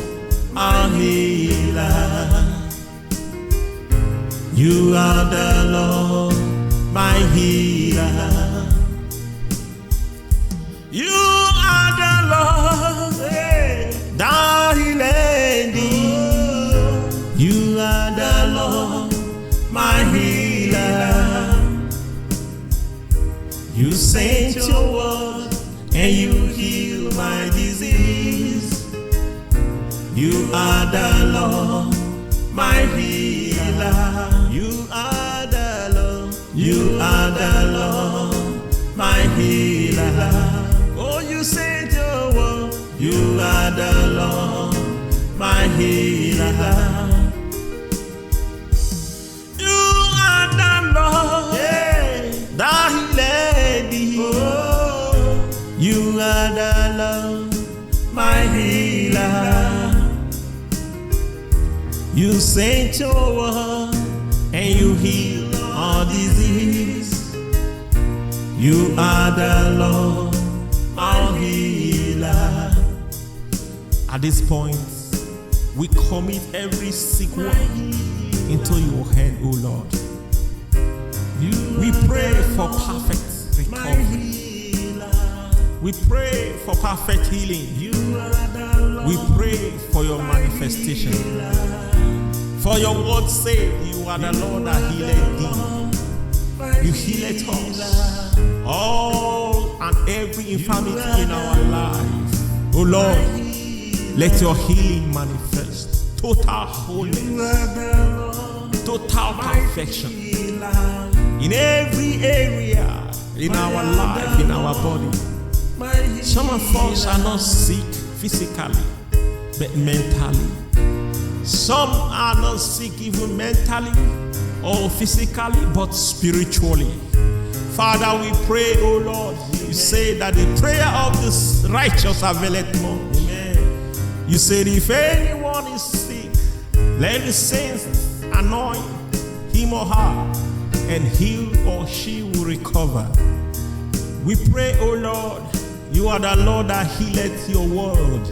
our healer. You are the Lord, my healer. You are the Lord, that healeth thee. You are the Lord, my healer. You sent your word and you heal my disease. You are the Lord, my healer. You are the Lord. You are the Lord, my healer. Oh, you sent your word. You are the Lord, my healer. You are the Lord, that healeth thee. Oh, you are the Lord, my healer. You sent your word and you heal all disease. You are the Lord, our healer. At this point, we commit every sick one into your hand, O Lord. We pray for perfect recovery. We pray for perfect healing. We pray for your manifestation. For your word said, you are the Lord that healeth thee. You healeth us. All and every infirmity in our life. Oh Lord, let your healing manifest. Total wholeness. Total perfection. In every area in our life, in our body. Some of us are not sick physically, but mentally. Some are not sick even mentally or physically, but spiritually. Father, we pray, oh Lord, you say that the prayer of the righteous availeth more. Amen. You said if anyone is sick, let the saints anoint him or her, and he or she will recover. We pray, oh Lord, you are the Lord that healeth your world.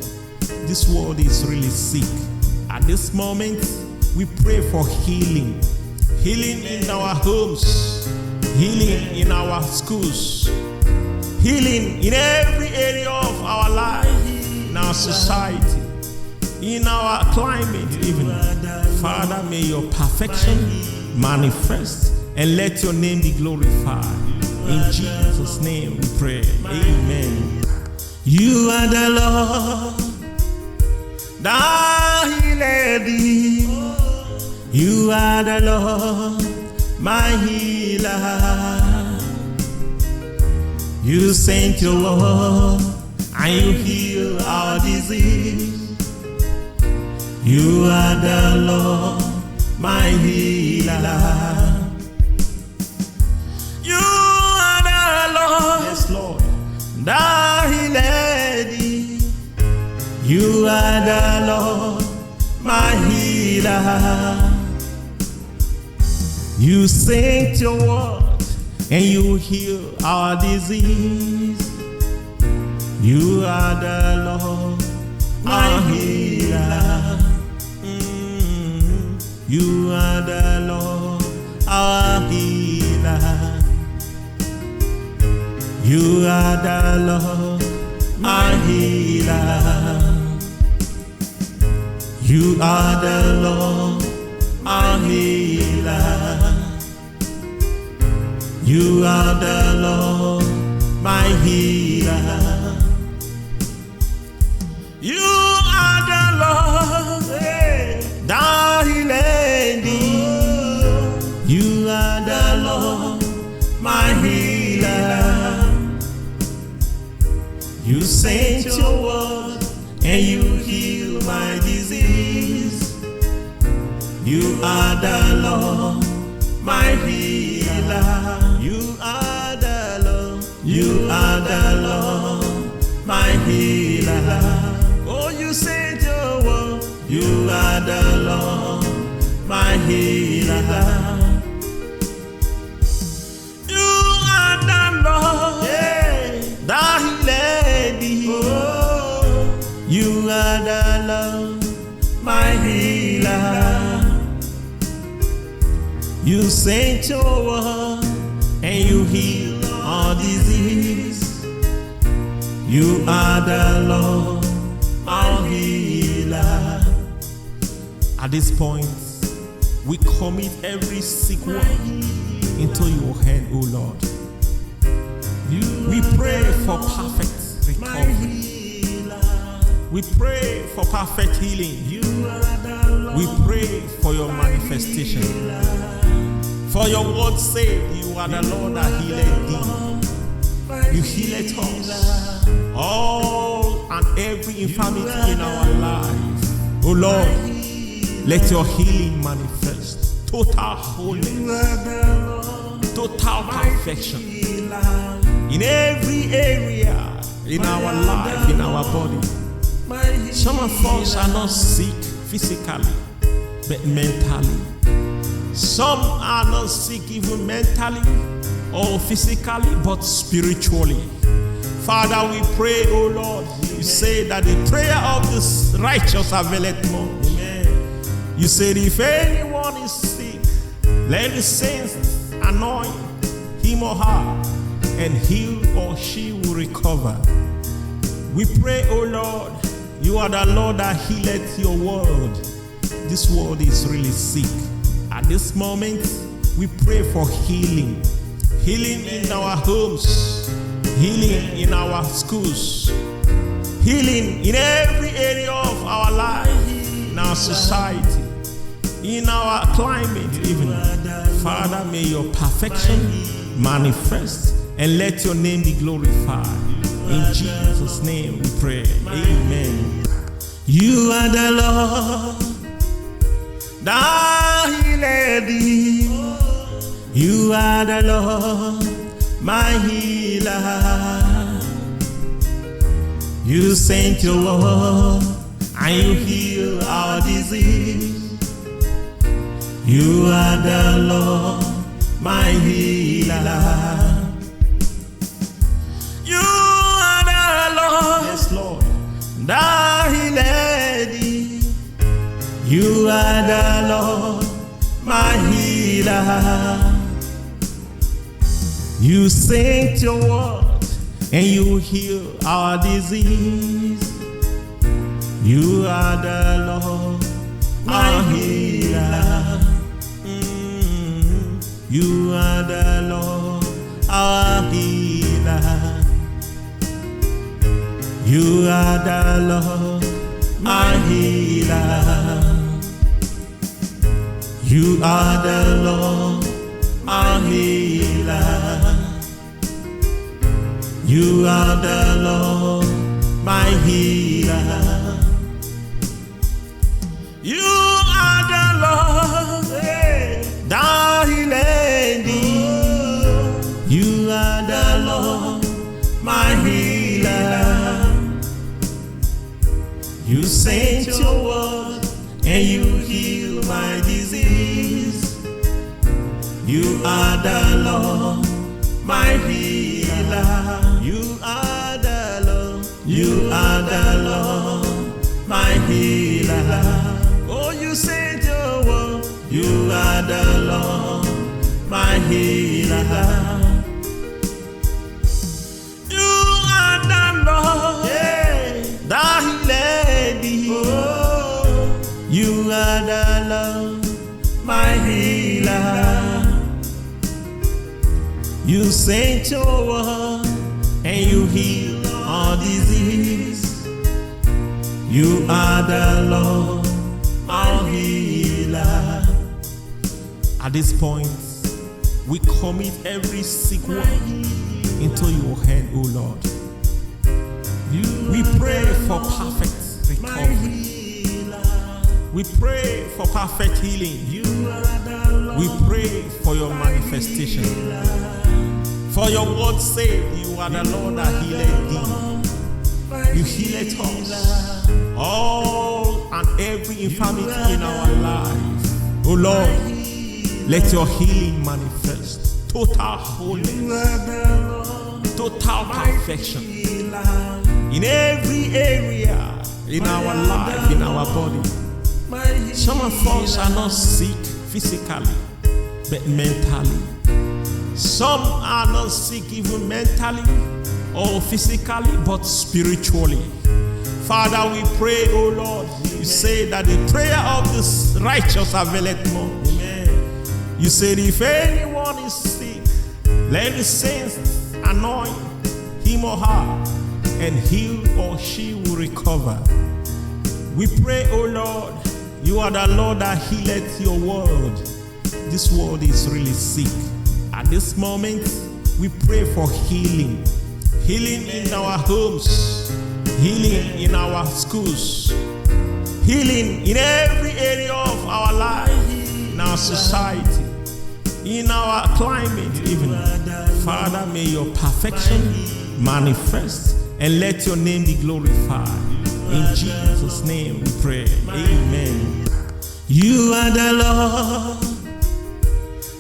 This world is really sick. At this moment, we pray for healing. Healing in our homes, healing in our schools, healing in every area of our life, in our society, in our climate even. Father, may your perfection manifest and let your name be glorified. In Jesus' name we pray. Amen. You are the Lord that healed thee. You are the Lord, my healer. You sent your word and you heal our disease. You are the Lord, my healer. You are the Lord, yes, Lord, that healed thee. You are the Lord, my healer. You sent your word and you heal our disease. You are the Lord, my healer. You are the Lord, our healer. You are the Lord, our healer. You are the Lord, our healer. You are the Lord, my healer. You are the Lord, that healed thee. You are the Lord, my healer. You sent your word and you heal my disease. You are the Lord, my healer. You are the Lord. You are the Lord, my healer. Oh, you sent your word. You are the Lord, my healer. You are the Lord, that healed thee. Oh, you are the Lord, my healer. You sent your word and you heal our disease. You are the Lord, our healer. At this point, we commit every sick one into your hand, O Lord. We pray for perfect recovery. We pray for perfect healing. We pray for your manifestation. For your word said, you are the Lord that healeth thee. You healeth us. All and every infirmity in our life. Oh Lord, let your healing manifest. Total wholeness. Total perfection. In every area in our life, in our body. Some of us are not sick physically, but mentally. Some are not sick even mentally or physically, but spiritually. Father, we pray, O Lord, you say that the prayer of the righteous availeth much. You said if anyone is sick, let the saints anoint him or her, and he or she will recover. We pray, O Lord, you are the Lord that healeth your world. This world is really sick. At this moment, we pray for healing. Healing in our homes. Healing in our schools. Healing in every area of our life. In our society. In our climate even. Father, may your perfection manifest. And let your name be glorified. In Jesus' name we pray. Amen. You are the Lord that healed thee. You are the Lord, my healer. You sent your word and you heal our disease. You are the Lord, my healer. You are the Lord, yes, Lord, that healed thee. You are the Lord, my healer. You sent your word and you heal our disease. You are the Lord, my healer. You are the Lord, our healer. You are the Lord, our healer. You are the Lord, our healer. You are the Lord, my healer. You are the Lord, that healeth thee. You are the Lord, my healer. You sent your word and you heal my disease. You are the Lord, my healer. You are the Lord. You are the Lord, my healer. Oh, you sent your word. You are the Lord, my healer. You are the Lord, that healeth thee. Oh, you are the Lord, my healer. You sent your word and you heal all disease. You are the Lord, our healer. At this point, we commit every sick one into your hand, O Lord. We pray for perfect recovery. We pray for perfect healing. We pray for your manifestation. For your word said, you are the Lord that healeth thee. You healeth us. All and every infirmity in our life. Oh Lord, let your healing manifest. Total wholeness. Total perfection. In every area in our life, in our body. Some of us are not sick physically, but mentally. Some are not sick even mentally or physically, but spiritually. Father, we pray, oh Lord, you say that the prayer of the righteous availeth much. You said if anyone is sick, let the saints anoint him or her, and he or she will recover. We pray, oh Lord, you are the Lord that healeth your world. This world is really sick. At this moment, we pray for healing. Healing in our homes. Healing in our schools. Healing in every area of our life. In our society. In our climate even. Father, may your perfection manifest. And let your name be glorified. In Jesus' name we pray. Amen. You are the Lord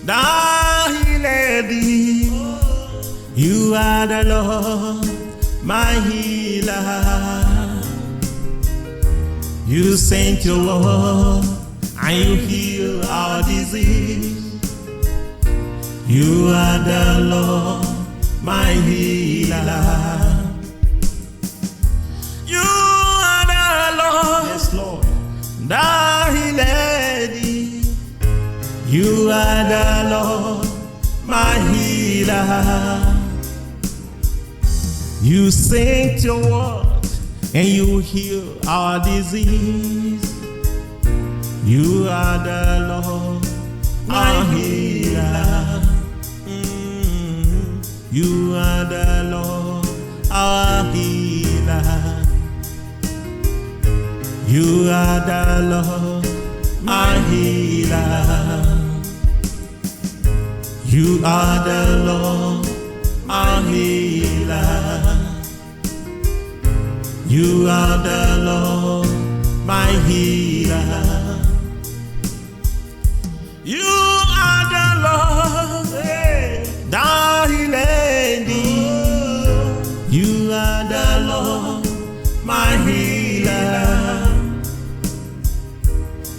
that healeth thee. You are the Lord, my healer. You sent your word and you heal our disease. You are the Lord, my healer. You are the Lord, yes Lord, that healeth thee. You are the Lord, my healer. You sent your word and you heal our disease. You are the Lord, my healer. You are the Lord, our healer. You are the Lord, our healer. You are the Lord, our healer. You are the Lord, my healer. You are the Lord, that healeth thee. You are the Lord, my healer.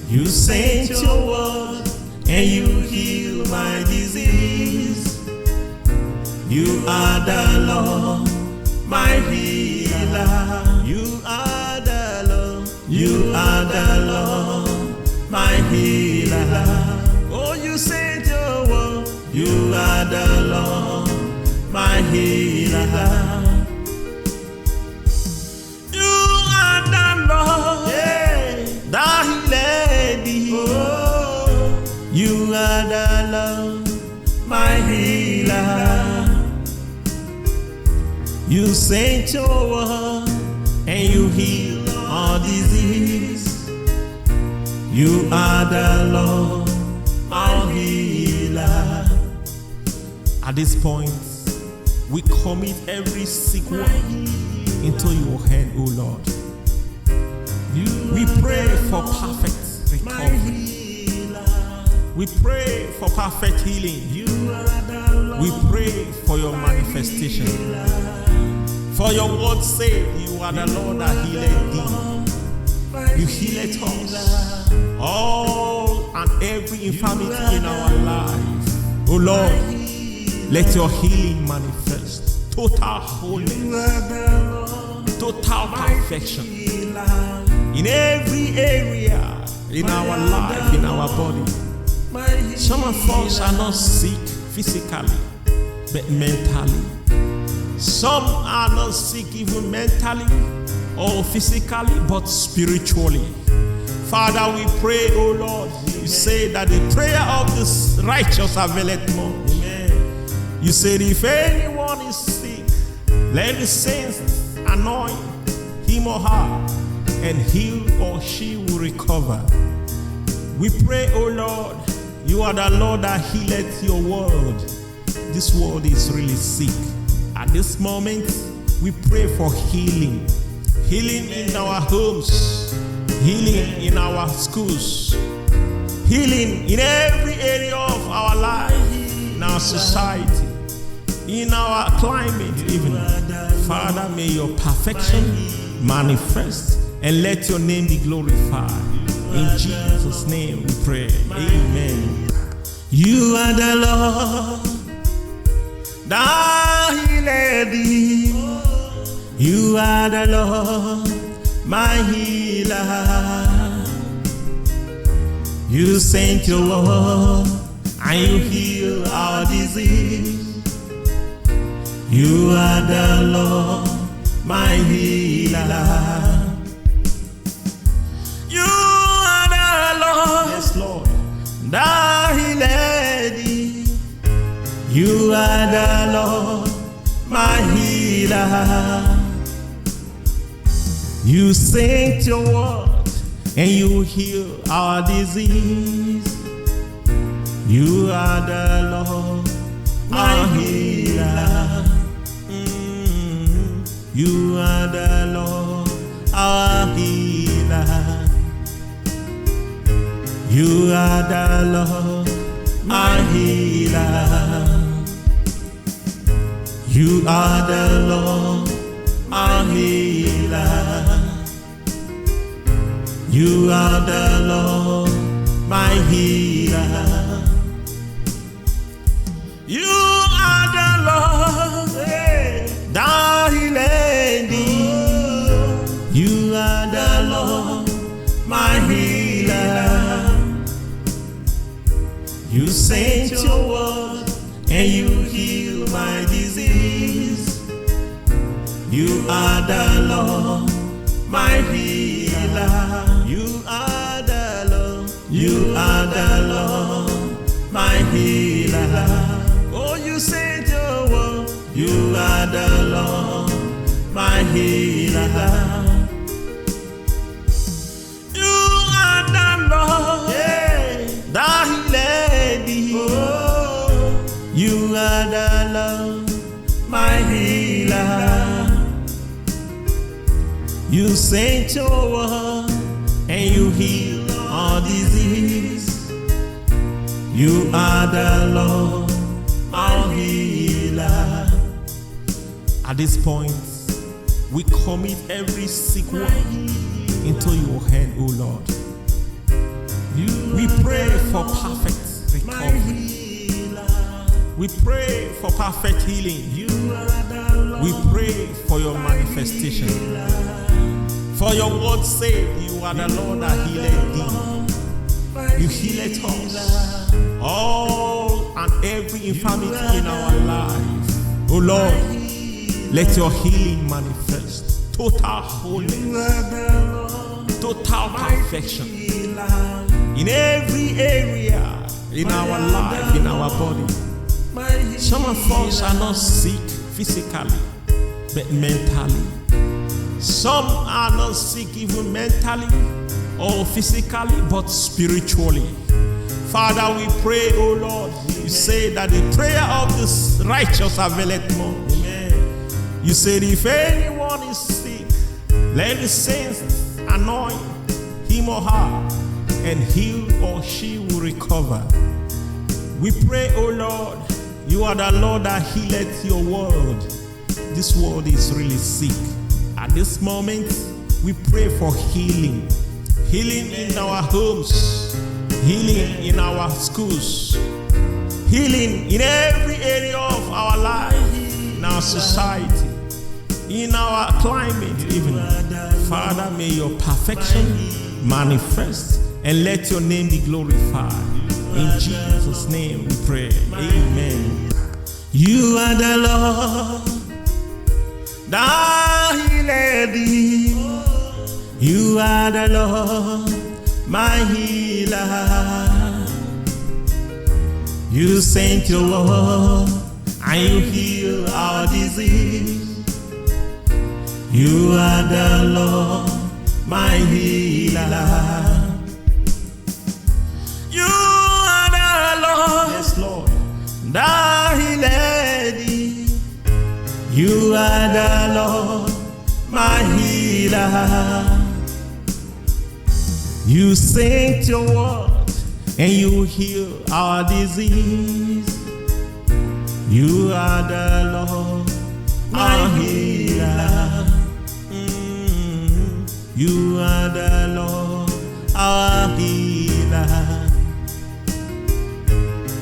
You sent your word and you heal my disease. You are the Lord, my healer. You are the Lord. You are the Lord, my healer. Oh, you sent your word. You are the Lord, my healer. You are the Lord, that healed thee. You are the Lord, my healer. You sent your word and you heal all disease. You are the Lord, our healer. At this point, we commit every sick one into your hand, O Lord. We pray for perfect recovery. We pray for perfect healing. We pray for your manifestation. For your word said, you are the Lord that healeth thee. You healeth us. All and every infirmity in our life. Oh Lord, let your healing manifest. Total wholeness. Total perfection. In every area in our life, in our body. Some of us are not sick physically, but mentally. Some are not sick even mentally or physically, but spiritually. Father, we pray, oh Lord, you say that the prayer of the righteous availeth much. You said if anyone is sick, let the saints anoint him or her, and he or she will recover. We pray, oh Lord, you are the Lord that healeth your world. This world is really sick. At this moment, we pray for healing. Healing in our homes. Healing in our schools. Healing in every area of our life. In our society. In our climate even. Father, may your perfection manifest. And let your name be glorified. In Jesus' name we pray. Amen. You are the Lord that healeth thee. You are the Lord, my healer. You sent your word and you heal our disease. You are the Lord, my healer. You are the Lord, yes Lord, that healeth thee. You are the Lord, my healer. You sent your word and you heal our disease. You are the Lord, my healer. You are the Lord, our healer. You are the Lord, my healer. You are the Lord, my healer. You are the Lord, my healer. You are the Lord, that healeth thee. You are the Lord, my healer. You sent your word and you heal my disease. You are the Lord, my healer. You are the Lord. You are the Lord, my healer. Oh, you sent your word. You are the Lord, my healer. You are the Lord, that healeth thee. You are the Lord, my healer. You sent your word and you heal all disease. You are the Lord, our healer. At this point, we commit every sick one into your hand, O Lord. We pray for perfect recovery. We pray for perfect healing. We pray for your manifestation. For your word said, you are the Lord that healeth thee. You healeth us. All and every infirmity in our life. Oh Lord, let your healing manifest. Total wholeness, total perfection in every area in our life, in our body. Some of us are not sick physically, but mentally. Some are not sick even mentally or physically, but spiritually. Father, we pray, oh Lord, you say that the prayer of the righteous availeth much. You said if anyone is sick, let the saints anoint him or her, and he or she will recover. We pray, oh Lord, you are the Lord that healeth your world. This world is really sick. At this moment, we pray for healing. Healing in our homes, healing in our schools, healing in every area of our life, in our society, in our climate even. Father, may your perfection manifest and let your name be glorified. In Jesus' name we pray. Amen. You are the Lord that healed thee. You are the Lord, my healer. You sent your word and you heal our disease. You are the Lord, my healer. You are the Lord, yes Lord, that healed thee. You are the Lord, my healer. You sent your word and you heal our disease. You are the Lord, my healer. You are the Lord, our healer.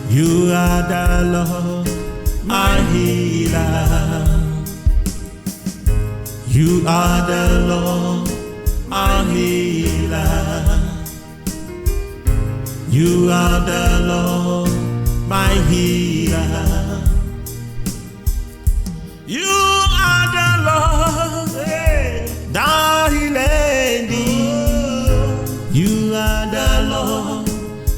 You are the Lord, my healer. You are the Lord, our healer. You are the Lord, my healer. You